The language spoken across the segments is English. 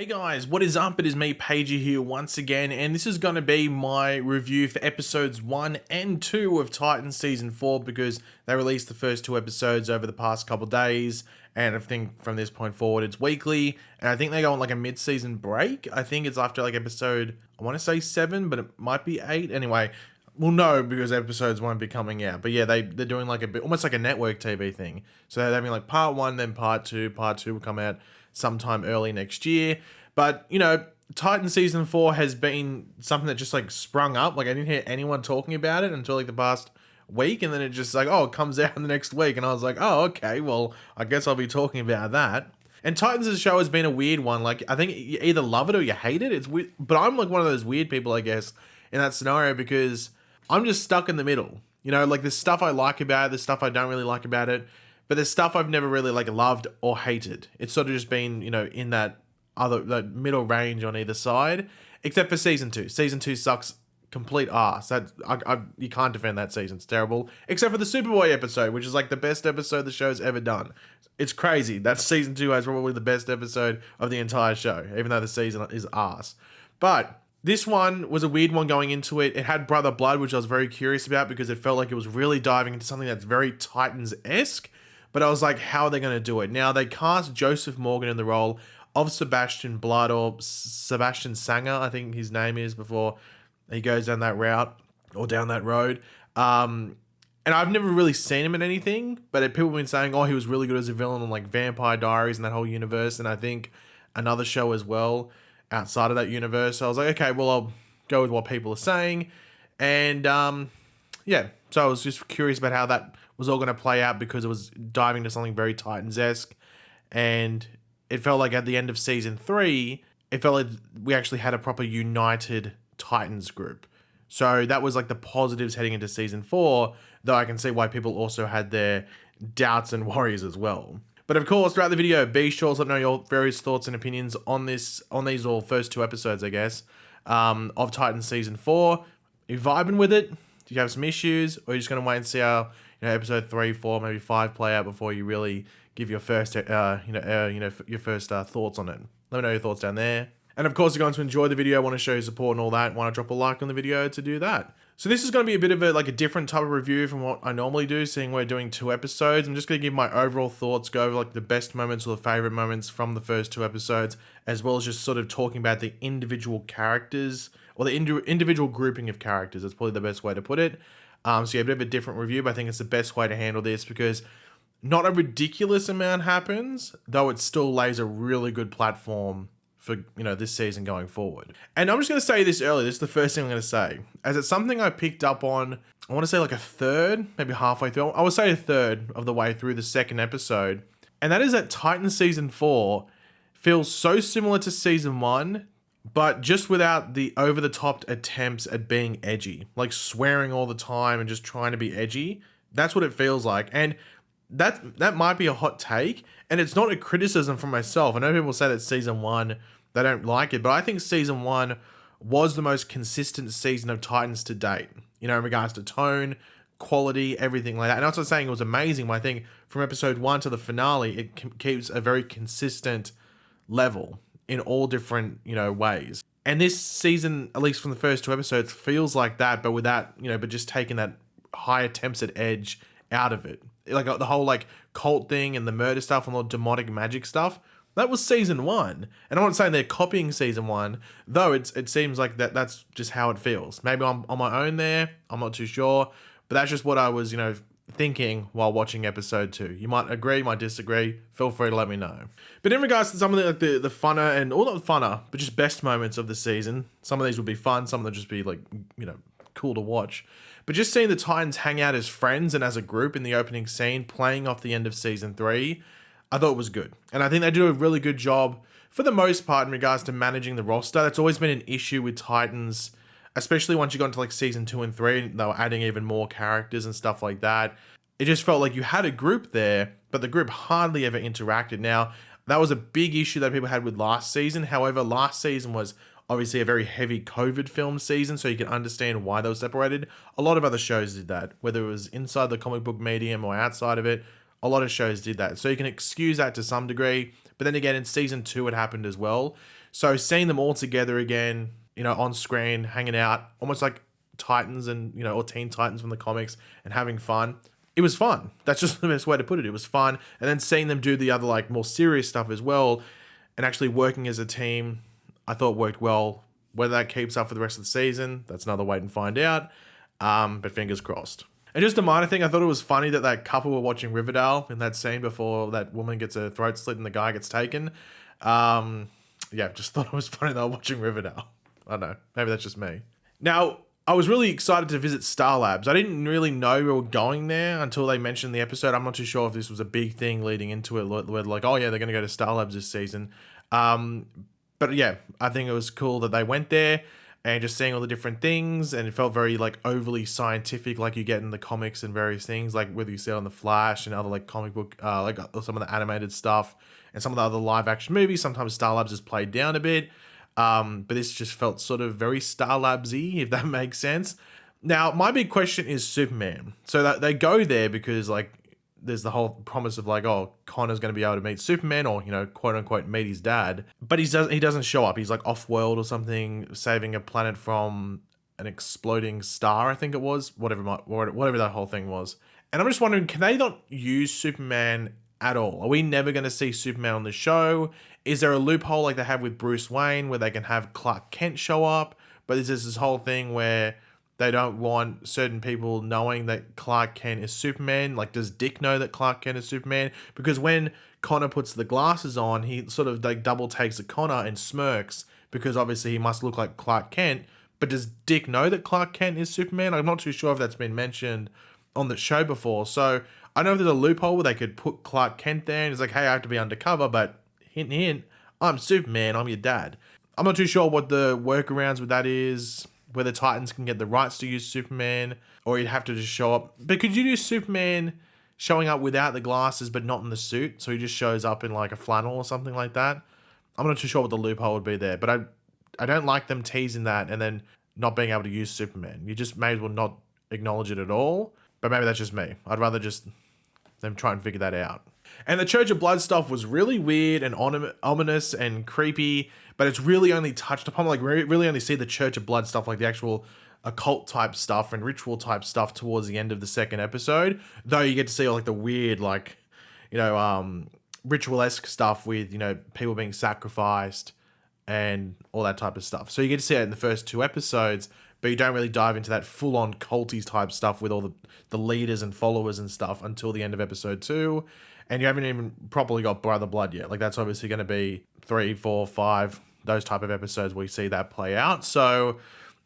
Hey guys, what is up? It is me, Pagey, here once again, and this is going to be my review for episodes 1 and 2 of Titans Season 4 because they released the first 2 episodes over the past couple days, and I think from this point forward it's weekly, and I think they go on like a mid-season break. I think it's after like episode, I want to say 7, but it might be 8. Anyway, we'll know because episodes won't be coming out. But yeah, they're doing like a bit, almost like a network TV thing. So they're having like part 1, then part 2. Part 2 will come out sometime early next year. But, you know, Titan Season 4 has been something that just like sprung up. Like I didn't hear anyone talking about it until like the past week. And then it just like, oh, it comes out in the next week. And I was like, oh, okay, well, I guess I'll be talking about that. And Titans as a show has been a weird one. Like, I think you either love it or you hate it. It's weird. But I'm like one of those weird people, I guess, in that scenario because I'm just stuck in the middle. You know, like there's stuff I like about it, there's stuff I don't really like about it. But there's stuff I've never really like loved or hated. It's sort of just been, you know, in that middle range on either side, except for season 2. Season 2 sucks complete ass. You can't defend that season. It's terrible, except for the Superboy episode, which is like the best episode the show's ever done. It's crazy. That season 2 has probably the best episode of the entire show, even though the season is ass. But this one was a weird one going into it. It had Brother Blood, which I was very curious about because it felt like it was really diving into something that's very Titans-esque. But I was like, how are they going to do it? Now, they cast Joseph Morgan in the role of Sebastian Blood, or Sebastian Sanger, I think his name is, before he goes down that route or down that road. And I've never really seen him in anything, but people have been saying, oh, he was really good as a villain on like Vampire Diaries and that whole universe, and I think another show as well outside of that universe. So I was like, okay, well, I'll go with what people are saying. And yeah, so I was just curious about how that was all going to play out because it was diving into something very Titans-esque. And it felt like at the end of season 3, it felt like we actually had a proper united Titans group. So that was like the positives heading into season 4, though I can see why people also had their doubts and worries as well. But of course, throughout the video, be sure to let me know your various thoughts and opinions on these all first 2 episodes, I guess, of Titans season 4. Are you vibing with it? Do you have some issues? Or are you just going to wait and see how, you know, episode 3, 4, maybe 5 play out before you really give your first, your first thoughts on it? Let me know your thoughts down there. And of course, you're going to enjoy the video, want to show your support and all that, want to drop a like on the video to do that. So this is going to be a bit of a different type of review from what I normally do, seeing we're doing 2 episodes. I'm just going to give my overall thoughts, go over like the best moments or the favorite moments from the first 2 episodes, as well as just sort of talking about the individual characters or the individual grouping of characters. That's probably the best way to put it. So yeah, a bit of a different review, but I think it's the best way to handle this because not a ridiculous amount happens, though it still lays a really good platform for, you know, this season going forward. And I'm just going to say this early. This is the first thing I'm going to say, as it's something I picked up on, I want to say like a third, maybe halfway through. I would say a third of the way through the second episode. And that is that Titan Season 4 feels so similar to Season 1, but just without the over-the-top attempts at being edgy, like swearing all the time and just trying to be edgy. That's what it feels like. And that might be a hot take, and it's not a criticism from myself. I know people say that Season 1, they don't like it, but I think Season 1 was the most consistent season of Titans to date, you know, in regards to tone, quality, everything like that. And I'm not saying it was amazing, but I think from episode 1 to the finale, it keeps a very consistent level in all different, you know, ways. And this season, at least from the first 2 episodes, feels like that, but without, you know, but just taking that high attempts at edge out of it. Like the whole like cult thing and the murder stuff and all the demonic magic stuff, that was season 1. And I'm not saying they're copying season 1, though it seems like that's just how it feels. Maybe I'm on my own there, I'm not too sure, but that's just what I was, you know, thinking while watching episode 2. You might agree, you might disagree, feel free to let me know. But in regards to some of the funner and all not funner, but just best moments of the season, some of these would be fun, some of them just be like, you know, cool to watch. But just seeing the Titans hang out as friends and as a group in the opening scene, playing off the end of season 3, I thought it was good. And I think they do a really good job for the most part in regards to managing the roster. That's always been an issue with Titans, especially once you got into like season 2 and 3, and they were adding even more characters and stuff like that. It just felt like you had a group there, but the group hardly ever interacted. Now, that was a big issue that people had with last season. However, last season was obviously a very heavy COVID film season, so you can understand why they were separated. A lot of other shows did that, whether it was inside the comic book medium or outside of it. A lot of shows did that. So you can excuse that to some degree. But then again, in season 2, it happened as well. So seeing them all together again, on screen, hanging out, almost like Titans and, or Teen Titans from the comics and having fun. It was fun. That's just the best way to put it. It was fun. And then seeing them do the other, like, more serious stuff as well and actually working as a team, I thought worked well. Whether that keeps up for the rest of the season, that's another wait and find out. But fingers crossed. And just a minor thing, I thought it was funny that couple were watching Riverdale in that scene before that woman gets her throat slit and the guy gets taken. Just thought it was funny they were watching Riverdale. I don't know. Maybe that's just me. Now, I was really excited to visit Star Labs. I didn't really know we were going there until they mentioned the episode. I'm not too sure if this was a big thing leading into it, where like, oh yeah, they're going to go to Star Labs this season. But yeah, I think it was cool that they went there and just seeing all the different things, and it felt very like overly scientific, like you get in the comics and various things, like whether you see it on the Flash and other like comic book, like some of the animated stuff and some of the other live action movies. Sometimes Star Labs is played down a bit. But this just felt sort of very Star Labs-y, if that makes sense. Now, my big question is Superman. So that they go there because, like, there's the whole promise of, like, oh, Connor's going to be able to meet Superman or, quote unquote, meet his dad. But he doesn't show up. He's, like, off-world or something, saving a planet from an exploding star, I think it was. Whatever that whole thing was. And I'm just wondering, can they not use Superman at all? Are we never going to see Superman on the show? Is there a loophole like they have with Bruce Wayne where they can have Clark Kent show up? But is this whole thing where they don't want certain people knowing that Clark Kent is Superman? Like, does Dick know that Clark Kent is Superman? Because when Connor puts the glasses on, he sort of like double takes at Connor and smirks because obviously he must look like Clark Kent. But does Dick know that Clark Kent is Superman? I'm not too sure if that's been mentioned on the show before. So I don't know if there's a loophole where they could put Clark Kent there and it's like, hey, I have to be undercover, but hint, hint, I'm Superman, I'm your dad. I'm not too sure what the workarounds with that is, whether Titans can get the rights to use Superman, or you'd have to just show up. But could you do Superman showing up without the glasses but not in the suit? So he just shows up in like a flannel or something like that? I'm not too sure what the loophole would be there, but I don't like them teasing that and then not being able to use Superman. You just may as well not acknowledge it at all. But maybe that's just me. I'd rather just them try and figure that out. And the Church of Blood stuff was really weird and ominous and creepy, but it's really only touched upon, like, really only see the Church of Blood stuff, like the actual occult type stuff and ritual type stuff towards the end of the second episode, though you get to see all like the weird, like, ritual-esque stuff with, people being sacrificed and all that type of stuff. So you get to see it in the first two episodes, but you don't really dive into that full-on culty type stuff with all the leaders and followers and stuff until the end of episode 2. And you haven't even properly got Brother Blood yet. Like, that's obviously going to be 3, 4, 5, those type of episodes where you see that play out. So,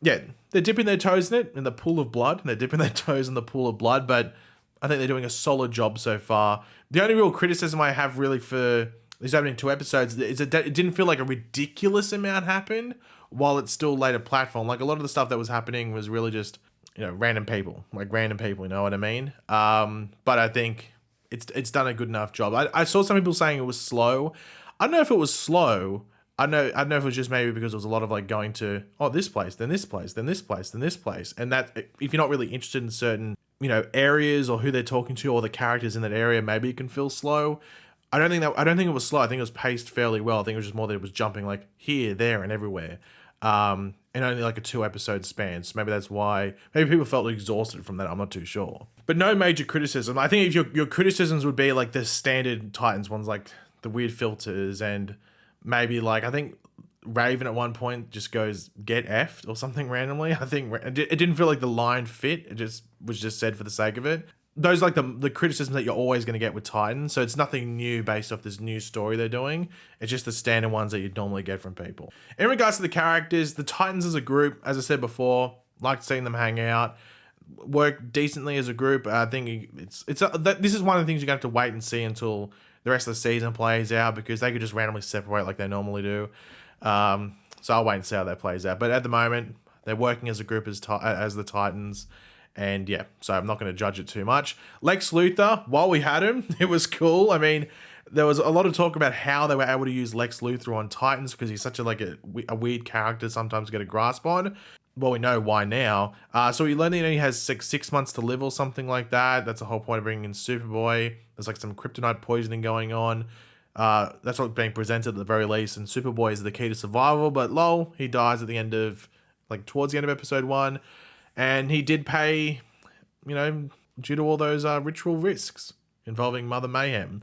yeah, they're dipping their toes in it, in the pool of blood. And they're dipping their toes in the pool of blood. But I think they're doing a solid job so far. The only real criticism I have really for these opening 2 episodes is that it didn't feel like a ridiculous amount happened while it's still laid a platform. Like, a lot of the stuff that was happening was really just, random people. Like, random people, you know what I mean? But I think it's done a good enough job. I saw some people saying it was slow. I don't know if it was slow. I don't know if it was just maybe because it was a lot of like going to, this place, then this place, then this place, then this place. And that, if you're not really interested in certain, areas or who they're talking to or the characters in that area, maybe it can feel slow. I don't think it was slow. I think it was paced fairly well. I think it was just more that it was jumping like here, there, and everywhere. And only like a 2-episode span. So maybe that's why, maybe people felt exhausted from that. I'm not too sure. But no major criticism. I think if your criticisms would be like the standard Titans ones, like the weird filters and maybe like, I think Raven at one point just goes, get effed or something randomly. I think it didn't feel like the line fit. It just was just said for the sake of it. Those are like the criticisms that you're always going to get with Titans. So it's nothing new based off this new story they're doing. It's just the standard ones that you'd normally get from people. In regards to the characters, the Titans as a group, as I said before, liked seeing them hang out, work decently as a group. I think this is one of the things you're going to have to wait and see until the rest of the season plays out, because they could just randomly separate like they normally do. So I'll wait and see how that plays out. But at the moment, they're working as a group as the Titans. And yeah, so I'm not going to judge it too much. Lex Luthor, while we had him, it was cool. I mean, there was a lot of talk about how they were able to use Lex Luthor on Titans because he's such a weird character sometimes to get a grasp on. Well, we know why now. So we learned he has six months to live or something like that. That's the whole point of bringing in Superboy. There's like some kryptonite poisoning going on. That's what's being presented at the very least, and Superboy is the key to survival, but lol, he dies at the end of, like, towards the end of episode 1, and he did pay, you know, due to all those ritual risks involving Mother Mayhem.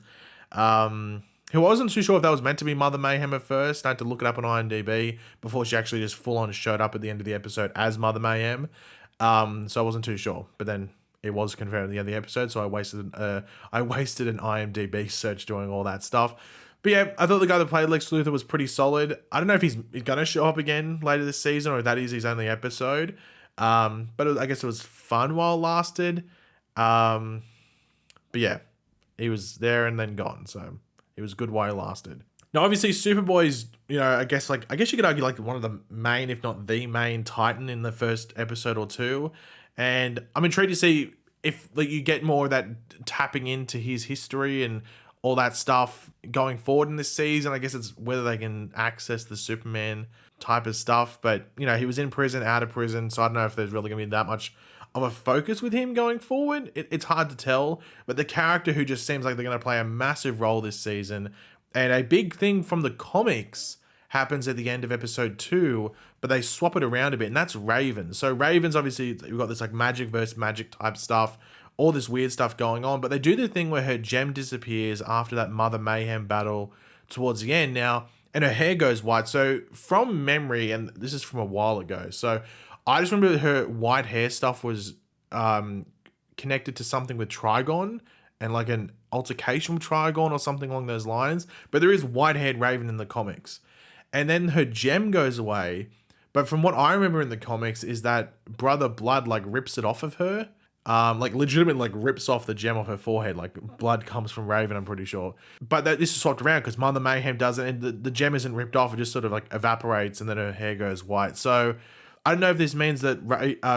Who I wasn't too sure if that was meant to be Mother Mayhem at first. I had to look it up on IMDb before she actually just full on showed up at the end of the episode as Mother Mayhem. So I wasn't too sure, but then it was confirmed at the end of the episode, so I wasted an IMDb search doing all that stuff. But yeah, I thought the guy that played Lex Luthor was pretty solid. I don't know if he's going to show up again later this season or if that is his only episode. But I guess it was fun while it lasted. But yeah, he was there and then gone, so it was good while it lasted. Now, obviously, Superboy's, you know, I guess you could argue like one of the main, if not the main Titan in the first episode or two. And I'm intrigued to see if like you get more of that tapping into his history and all that stuff going forward in this season. I guess it's whether they can access the Superman type of stuff. But, you know, he was in prison, out of prison, so I don't know if there's really going to be that much of a focus with him going forward. It's hard to tell, but the character who just seems like they're going to play a massive role this season, and a big thing from the comics happens at the end of episode 2, but they swap it around a bit, and that's Raven. So Raven's obviously, we've got this like magic versus magic type stuff, all this weird stuff going on, but they do the thing where her gem disappears after that Mother Mayhem battle towards the end now, and her hair goes white. So from memory, and this is from a while ago, so I just remember her white hair stuff was connected to something with Trigon and like an altercation with Trigon or something along those lines. But there is white-haired Raven in the comics. And then her gem goes away. But from what I remember in the comics is that Brother Blood like rips it off of her. Like legitimately like rips off the gem off her forehead. Like blood comes from Raven, I'm pretty sure. But this is swapped around because Mother Mayhem does it, and the gem isn't ripped off. It just sort of like evaporates and then her hair goes white. So I don't know if this means that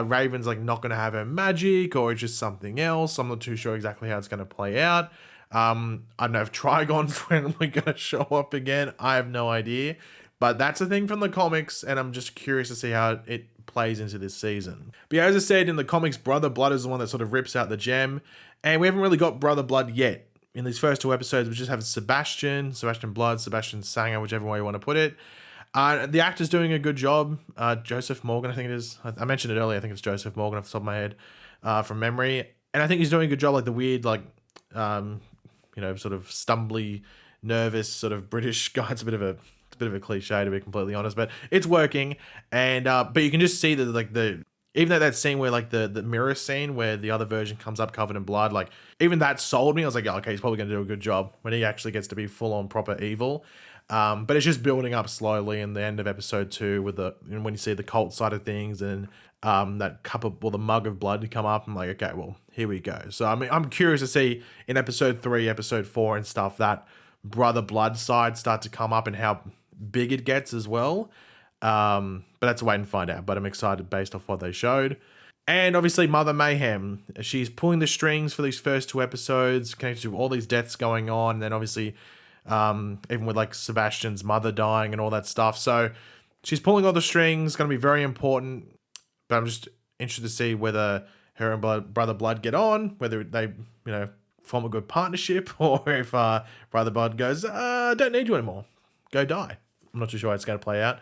Raven's like not going to have her magic or it's just something else. I'm not too sure exactly how it's going to play out. I don't know if Trigon's randomly going to show up again. I have no idea. But that's a thing from the comics, and I'm just curious to see how it plays into this season. But yeah, as I said, in the comics, Brother Blood is the one that sort of rips out the gem, and we haven't really got Brother Blood yet. In these first 2 episodes, we just have Sebastian Blood, Sebastian Sanger, whichever way you want to put it. The actor's doing a good job. Joseph Morgan, I think it is. I mentioned it earlier. I think it's Joseph Morgan off the top of my head from memory. And I think he's doing a good job, like the weird, like, you know, sort of stumbly, nervous, sort of British guy. It's a bit of a cliche, to be completely honest, but it's working. And but you can just see that, like, even that scene where like the mirror scene where the other version comes up covered in blood, like even that sold me. I was like, oh, okay, he's probably going to do a good job when he actually gets to be full on proper evil. But it's just building up slowly in the end of episode 2 with when you see the cult side of things and that the mug of blood to come up. I'm like, okay, well, here we go. So I mean, I'm curious to see in episode 3, episode 4 and stuff, that Brother Blood side start to come up and how big it gets as well. But that's a wait and find out. But I'm excited based off what they showed. And obviously Mother Mayhem, she's pulling the strings for these first 2 episodes, connected to all these deaths going on. And then obviously even with like Sebastian's mother dying and all that stuff. So she's pulling all the strings, going to be very important. But I'm just interested to see whether her and Brother Blood get on, whether they, you know, form a good partnership, or if Brother Blood goes, don't need you anymore, go die. I'm not too sure how it's going to play out.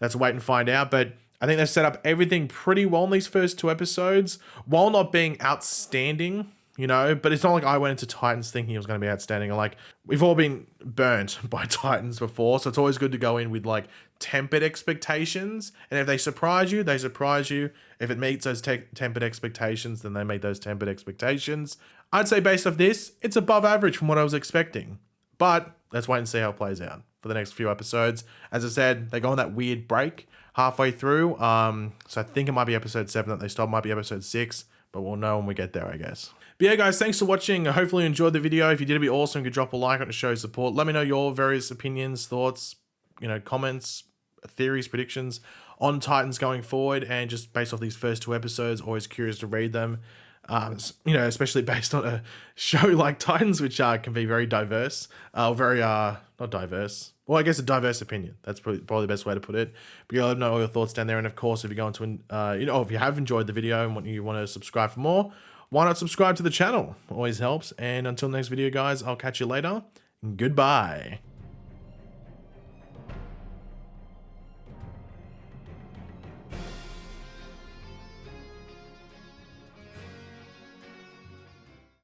Let's wait and find out. But I think they've set up everything pretty well in these first 2 episodes, while not being outstanding. You know, but it's not like I went into Titans thinking it was going to be outstanding. Like, we've all been burnt by Titans before, so it's always good to go in with like tempered expectations. And if they surprise you, they surprise you. If it meets those tempered expectations, then they meet those tempered expectations. I'd say based off this, it's above average from what I was expecting. But let's wait and see how it plays out for the next few episodes. As I said, they go on that weird break halfway through. So I think it might be episode 7 that they stop, might be episode 6, but we'll know when we get there, I guess. But yeah, guys, thanks for watching. Hopefully you enjoyed the video. If you did, it'd be awesome. You could drop a like on it to show support. Let me know your various opinions, thoughts, you know, comments, theories, predictions on Titans going forward. And just based off these first 2 episodes, always curious to read them. You know, especially based on a show like Titans, which can be very diverse, very not diverse. Well, I guess a diverse opinion. That's probably the best way to put it. But yeah, let me know all your thoughts down there. And of course, if you're going to, you know, if you have enjoyed the video and you want to subscribe for more, why not subscribe to the channel? Always helps. And until next video, guys, I'll catch you later. Goodbye.